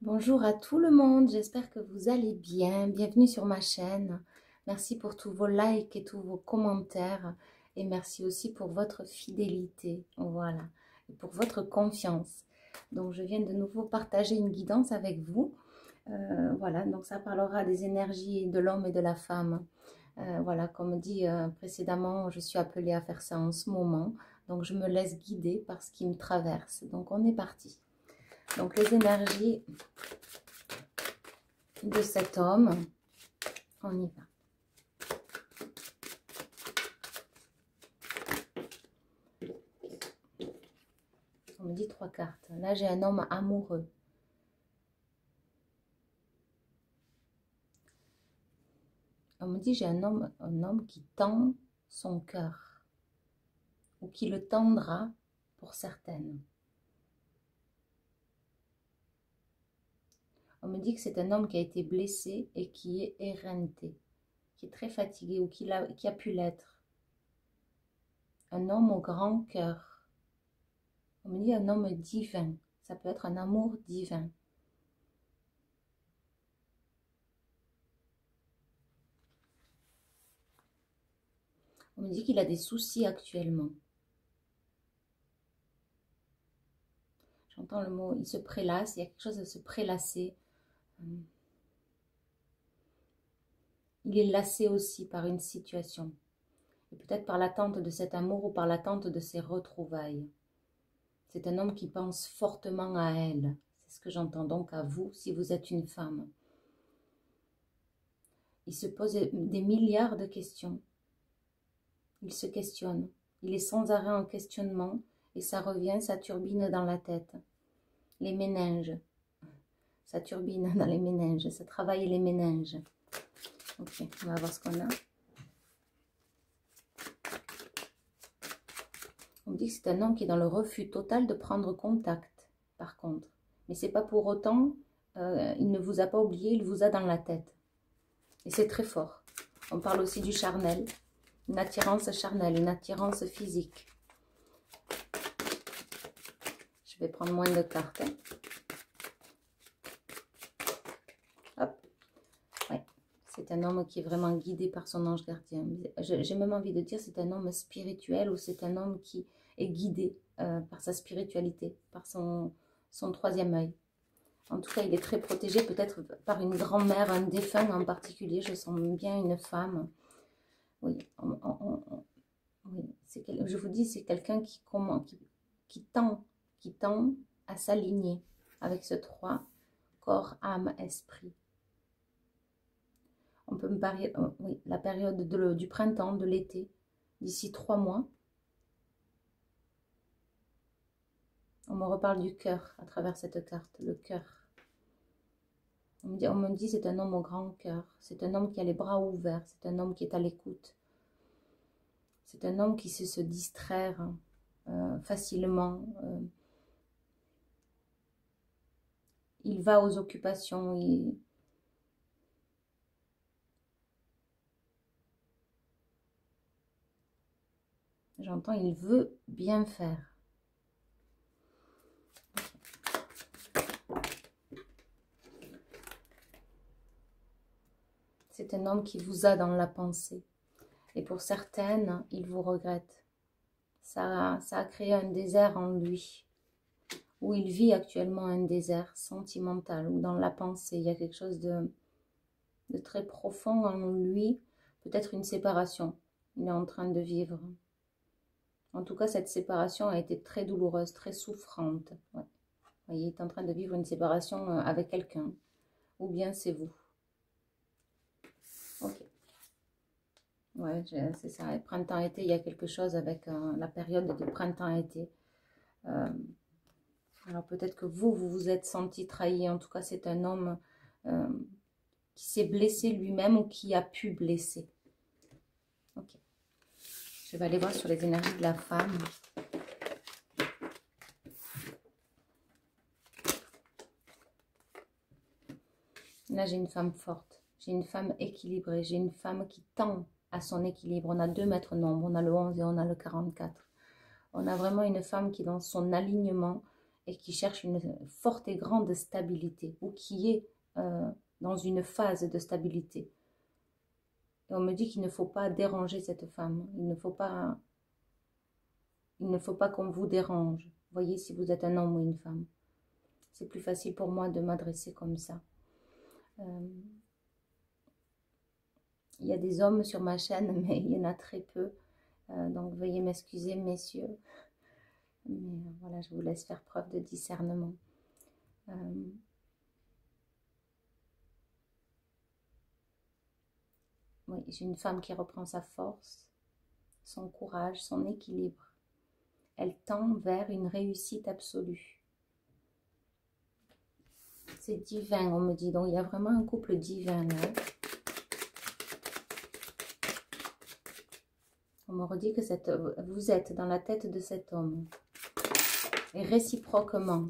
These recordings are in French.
Bonjour à tout le monde, j'espère que vous allez bien. Bienvenue sur ma chaîne. Merci pour tous vos likes et tous vos commentaires. Et merci aussi pour votre fidélité, voilà, et pour votre confiance. Donc, je viens de nouveau partager une guidance avec vous. Voilà, donc ça parlera des énergies de l'homme et de la femme. Voilà, comme dit précédemment, je suis appelée à faire ça en ce moment. Donc, je me laisse guider par ce qui me traverse. Donc, on est parti. Donc, les énergies de cet homme, on y va. On me dit 3 cartes. Là, j'ai un homme amoureux. On me dit j'ai un homme qui tend son cœur ou qui le tendra pour certaines. On me dit que c'est un homme qui a été blessé et qui est éreinté, qui est très fatigué ou qui a pu l'être. Un homme au grand cœur. On me dit un homme divin. Ça peut être un amour divin. On me dit qu'il a des soucis actuellement. J'entends le mot, il se prélasse, il y a quelque chose de se prélasser. Il est lassé aussi par une situation. Et peut-être par l'attente de cet amour ou par l'attente de ses retrouvailles. C'est un homme qui pense fortement à elle. C'est ce que j'entends donc à vous, si vous êtes une femme. Il se pose des milliards de questions. Il se questionne. Il est sans arrêt en questionnement et ça revient, ça turbine dans la tête. Les méninges. Ça turbine dans les méninges. Ça travaille les méninges. Ok, on va voir ce qu'on a. On me dit que c'est un homme qui est dans le refus total de prendre contact, par contre. Mais c'est pas pour autant, il ne vous a pas oublié, il vous a dans la tête. Et c'est très fort. On parle aussi du charnel, une attirance charnelle, une attirance physique. Je vais prendre moins de cartes. Hein. Hop. Ouais. C'est un homme qui est vraiment guidé par son ange gardien. J'ai même envie de dire c'est un homme spirituel ou c'est un homme qui est guidé par sa spiritualité, par son troisième œil. En tout cas, il est très protégé, peut-être par une grand-mère, un défunt en particulier. Je sens bien une femme. Oui, oui je vous dis, c'est quelqu'un qui tend à s'aligner avec ce 3, corps, âme, esprit. On peut me parler, oui, la période du printemps, de l'été, d'ici 3 mois. On me reparle du cœur à travers cette carte, le cœur. On me dit c'est un homme au grand cœur, c'est un homme qui a les bras ouverts, c'est un homme qui est à l'écoute. C'est un homme qui sait se distraire facilement. Il va aux occupations, j'entends, il veut bien faire. C'est un homme qui vous a dans la pensée. Et pour certaines, il vous regrette. Ça a créé un désert en lui. Où il vit actuellement un désert sentimental. Ou dans la pensée, il y a quelque chose de très profond en lui. Peut-être une séparation. Il est en train de vivre. En tout cas, cette séparation a été très douloureuse, très souffrante. Ouais. Vous voyez, il est en train de vivre une séparation avec quelqu'un. Ou bien c'est vous. Ok. Ouais, c'est ça. Printemps-été, il y a quelque chose avec la période de printemps-été. Alors peut-être que vous vous êtes senti trahi. En tout cas, c'est un homme qui s'est blessé lui-même ou qui a pu blesser. Ok. Je vais aller voir sur les énergies de la femme. Là, j'ai une femme forte. J'ai une femme équilibrée. J'ai une femme qui tend à son équilibre. On a 2 maîtres nombres. On a le 11 et on a le 44. On a vraiment une femme qui est dans son alignement et qui cherche une forte et grande stabilité, ou qui est dans une phase de stabilité. Et on me dit qu'il ne faut pas déranger cette femme, il ne faut pas qu'on vous dérange. Voyez si vous êtes un homme ou une femme. C'est plus facile pour moi de m'adresser comme ça. Il y a des hommes sur ma chaîne, mais il y en a très peu. Donc veuillez m'excuser, messieurs. Mais voilà, je vous laisse faire preuve de discernement. Oui, j'ai une femme qui reprend sa force, son courage, son équilibre. Elle tend vers une réussite absolue. C'est divin, on me dit. Donc, il y a vraiment un couple divin là. On me redit que vous êtes dans la tête de cet homme. Et réciproquement.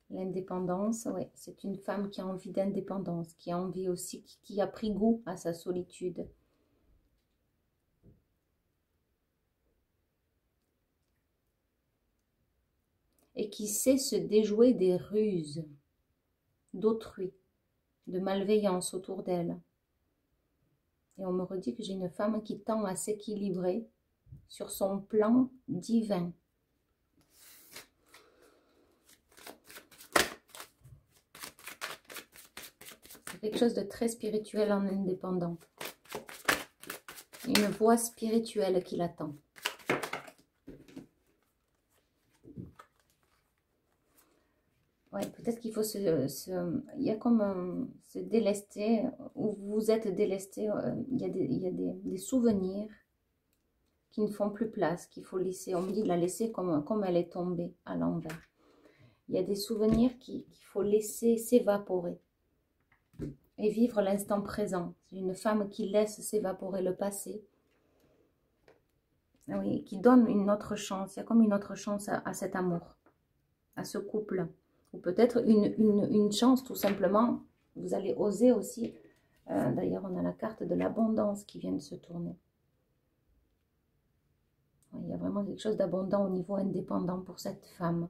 L'indépendance, oui, c'est une femme qui a envie d'indépendance, qui a envie aussi, qui a pris goût à sa solitude. Et qui sait se déjouer des ruses d'autrui, de malveillance autour d'elle. Et on me redit que j'ai une femme qui tend à s'équilibrer sur son plan divin. C'est quelque chose de très spirituel en indépendant. Une voie spirituelle qui l'attend. Ouais, peut-être qu'il faut il y a comme se délester, ou vous êtes délesté, il y a des souvenirs qui ne font plus place, qu'il faut laisser, on me dit de la laisser comme elle est tombée à l'envers. Il y a des souvenirs qu'il faut laisser s'évaporer et vivre l'instant présent. C'est une femme qui laisse s'évaporer le passé, oui, qui donne une autre chance, il y a comme une autre chance à cet amour, à ce couple. Ou peut-être une chance tout simplement, vous allez oser aussi. D'ailleurs, on a la carte de l'abondance qui vient de se tourner. Il y a vraiment quelque chose d'abondant au niveau indépendant pour cette femme.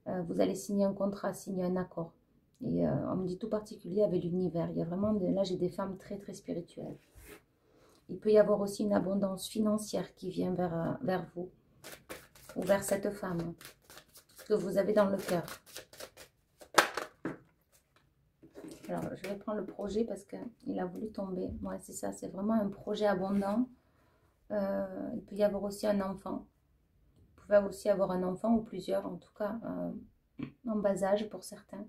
Vous allez signer un contrat, signer un accord. Et on me dit tout particulier avec l'univers. Il y a vraiment, là j'ai des femmes très très spirituelles. Il peut y avoir aussi une abondance financière qui vient vers vous. Ou vers cette femme que vous avez dans le cœur. Alors, je vais prendre le projet parce qu'il a voulu tomber. Ouais, c'est ça, c'est vraiment un projet abondant. Il peut y avoir aussi un enfant. Vous pouvez aussi avoir un enfant ou plusieurs, en tout cas, en bas âge pour certaines.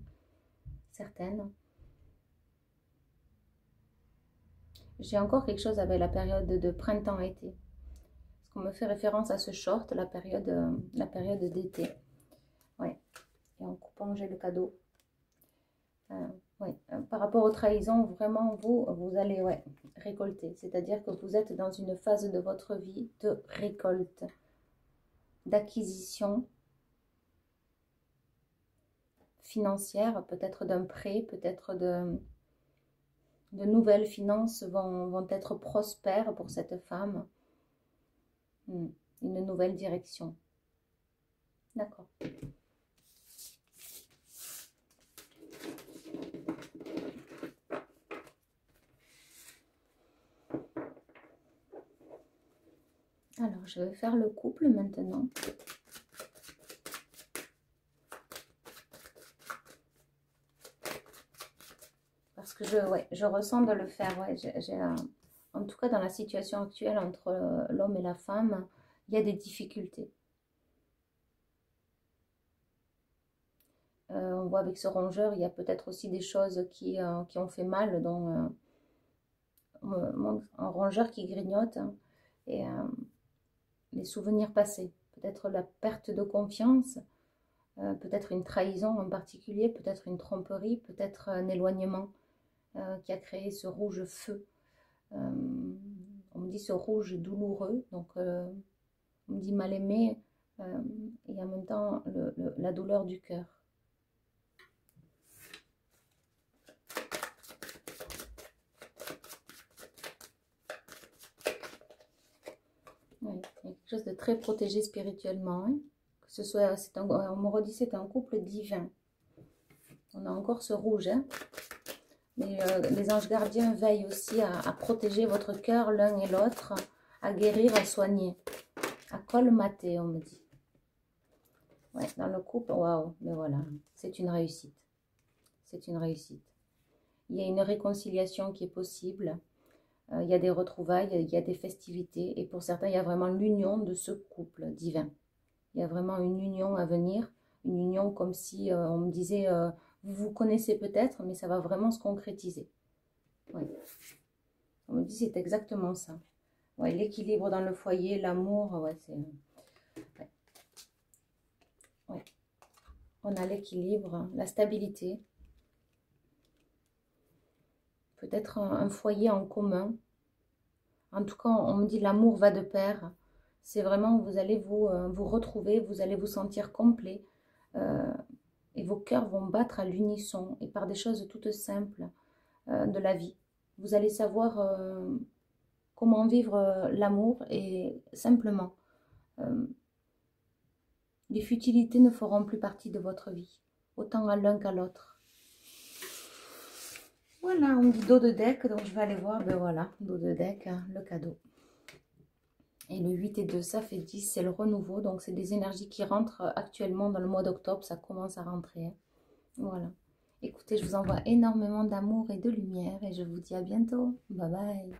J'ai encore quelque chose avec la période de printemps-été. Parce qu'on me fait référence à ce short, la période d'été. Ouais. Et en coupant, j'ai le cadeau. Oui, par rapport aux trahisons, vraiment, vous allez récolter. C'est-à-dire que vous êtes dans une phase de votre vie de récolte, d'acquisition financière, peut-être d'un prêt, peut-être de nouvelles finances vont être prospères pour cette femme. Une nouvelle direction. D'accord. Alors, je vais faire le couple maintenant. Parce que je ressens de le faire. Ouais, en tout cas, dans la situation actuelle entre l'homme et la femme, il y a des difficultés. On voit avec ce rongeur, il y a peut-être aussi des choses qui ont fait mal, dont un rongeur qui grignote, hein, et les souvenirs passés, peut-être la perte de confiance, peut-être une trahison en particulier, peut-être une tromperie, peut-être un éloignement qui a créé ce rouge feu. On me dit ce rouge douloureux, donc on me dit mal aimé, et en même temps la douleur du cœur. Oui, il y a quelque chose de très protégé spirituellement, hein, que on me redit c'est un couple divin. On a encore ce rouge, hein. Mais les anges gardiens veillent aussi à protéger votre cœur l'un et l'autre, à guérir, à soigner, à colmater, on me dit. Ouais, dans le couple, waouh, mais voilà, c'est une réussite. C'est une réussite. Il y a une réconciliation qui est possible. Il y a des retrouvailles, il y a des festivités. Et pour certains, il y a vraiment l'union de ce couple divin. Il y a vraiment une union à venir. Une union comme si on me disait, vous vous connaissez peut-être, mais ça va vraiment se concrétiser. Ouais. On me dit, c'est exactement ça. Ouais, l'équilibre dans le foyer, l'amour, ouais, c'est... Ouais. Ouais. On a l'équilibre, la stabilité. Peut-être un foyer en commun. En tout cas, on me dit l'amour va de pair. C'est vraiment, vous allez vous retrouver, vous allez vous sentir complet. Et vos cœurs vont battre à l'unisson et par des choses toutes simples de la vie. Vous allez savoir comment vivre l'amour et simplement. Les futilités ne feront plus partie de votre vie, autant à l'un qu'à l'autre. Voilà, on me dit dos de deck, donc je vais aller voir, ben voilà, dos de deck, hein, le cadeau. Et le 8 et 2, ça fait 10, c'est le renouveau, donc c'est des énergies qui rentrent actuellement dans le mois d'octobre, ça commence à rentrer. Hein. Voilà. Écoutez, je vous envoie énormément d'amour et de lumière et je vous dis à bientôt. Bye bye.